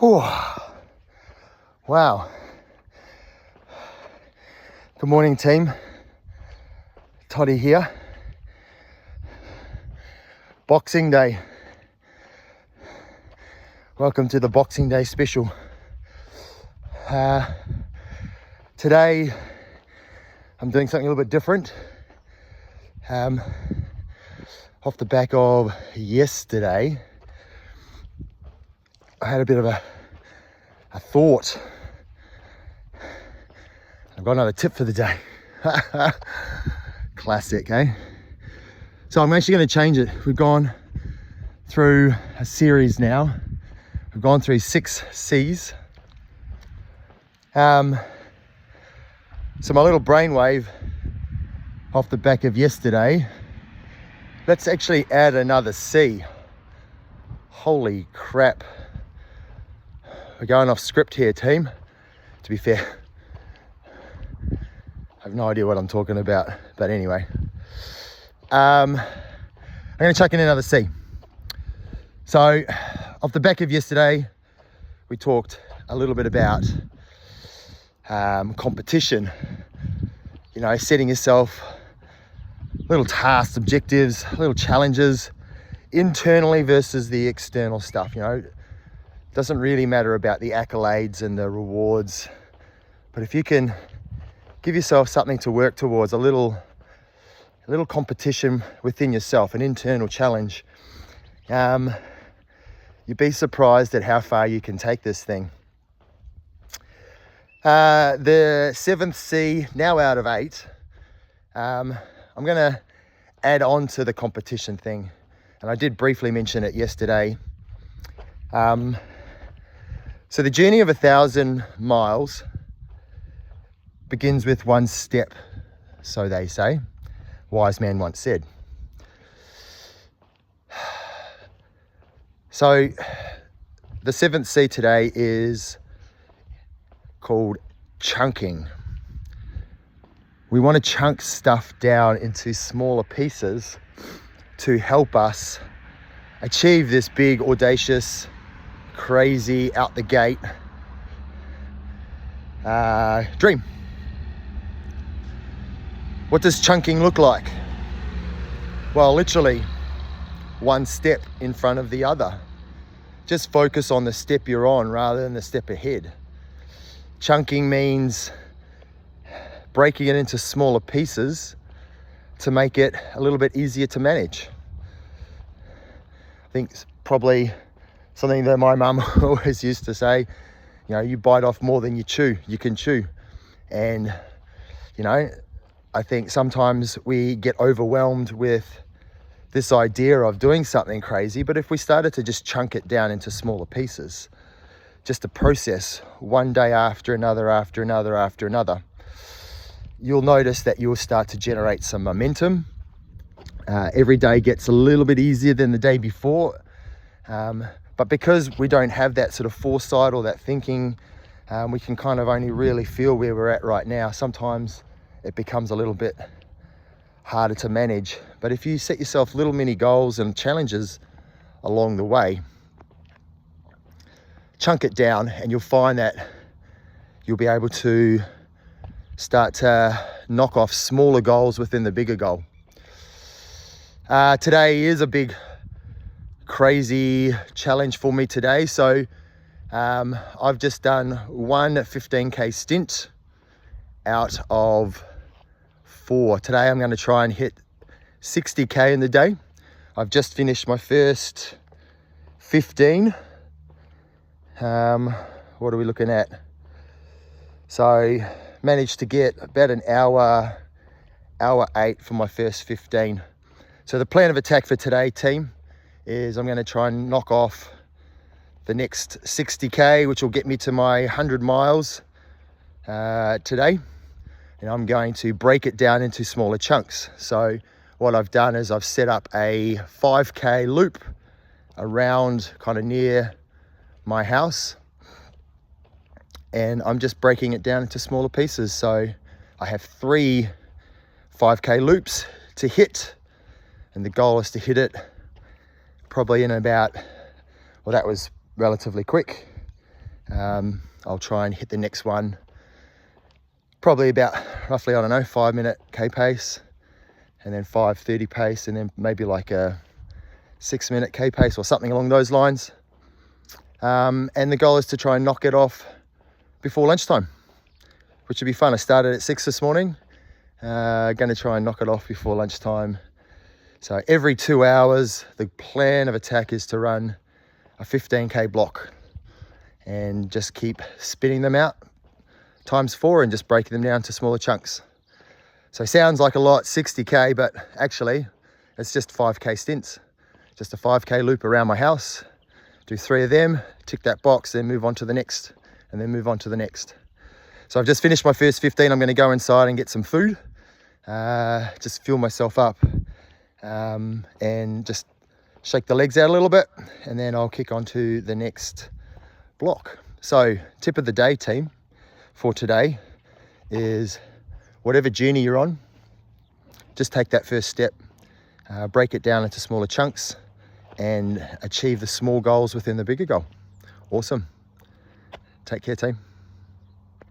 Whew. Wow. Good morning, team. Toddy here. Boxing Day. Welcome to the Boxing Day special. Today, I'm doing something a little bit different. Off the back of yesterday, I had a bit of a thought. I've got another tip for the day. Classic, eh? So I'm actually going to change it. We've gone through a series now. We've gone through 6 C's. So my little brainwave off the back of yesterday, let's actually add another C. Holy crap. We're going off script here, team. To be fair, I have no idea what I'm talking about, but anyway. I'm going to chuck in another C. So, off the back of yesterday, we talked a little bit about competition. You know, setting yourself little tasks, objectives, little challenges, internally versus the external stuff. You know, it doesn't really matter about the accolades and the rewards, but if you can give yourself something to work towards, a little competition within yourself, an internal challenge, you'd be surprised at how far you can take this thing. The 7th C, now out of 8, I'm going to add on to the competition thing. And I did briefly mention it yesterday. So the journey of 1,000 miles begins with one step, so they say. Wise man once said. So the 7th C today is called chunking. We want to chunk stuff down into smaller pieces to help us achieve this big, audacious, crazy, out the gate dream. What does chunking look like? Well, literally one step in front of the other. Just focus on the step you're on rather than the step ahead. Chunking means breaking it into smaller pieces to make it a little bit easier to manage. I think it's probably something that my mum always used to say, you know, you bite off more than you can chew. And, you know, I think sometimes we get overwhelmed with this idea of doing something crazy, but if we started to just chunk it down into smaller pieces, just a process, one day after another, you'll notice that you'll start to generate some momentum. Every day gets a little bit easier than the day before. But because we don't have that sort of foresight or that thinking, we can kind of only really feel where we're at right now. Sometimes it becomes a little bit harder to manage. But if you set yourself little mini goals and challenges along the way, chunk it down, and you'll find that you'll be able to start to knock off smaller goals within the bigger goal. Today is a big, crazy challenge for me today. So I've just done one 15K stint out of 4. Today I'm going to try and hit 60K in the day. I've just finished my first 15. What are we looking at? So managed to get about an hour 8 for my first 15. So the plan of attack for today, team, is I'm going to try and knock off the next 60K, which will get me to my 100 miles today. And I'm going to break it down into smaller chunks. So what I've done is I've set up a 5K loop around kind of near my house. And I'm just breaking it down into smaller pieces. So I have 3 5K loops to hit. And the goal is to hit it probably in about, well, that was relatively quick. I'll try and hit the next one probably about roughly, I don't know, 5-minute K pace, and then 5:30 pace, and then maybe like a 6-minute K pace or something along those lines. And the goal is to try and knock it off before lunchtime, which would be fun. I started at 6 this morning. Going to try and knock it off before lunchtime. So every 2 hours, the plan of attack is to run a 15K block and just keep spinning them out ×4 and just breaking them down to smaller chunks. So sounds like a lot, 60K, but actually it's just 5K stints. Just a 5K loop around my house, do 3 of them, tick that box, then move on to the next, and then move on to the next. So I've just finished my first 15. I'm going to go inside and get some food, just fuel myself up, and just shake the legs out a little bit, and then I'll kick on to the next block. So tip of the day, team, for today is whatever journey you're on, just take that first step, break it down into smaller chunks, and achieve the small goals within the bigger goal. Awesome. Take care, team.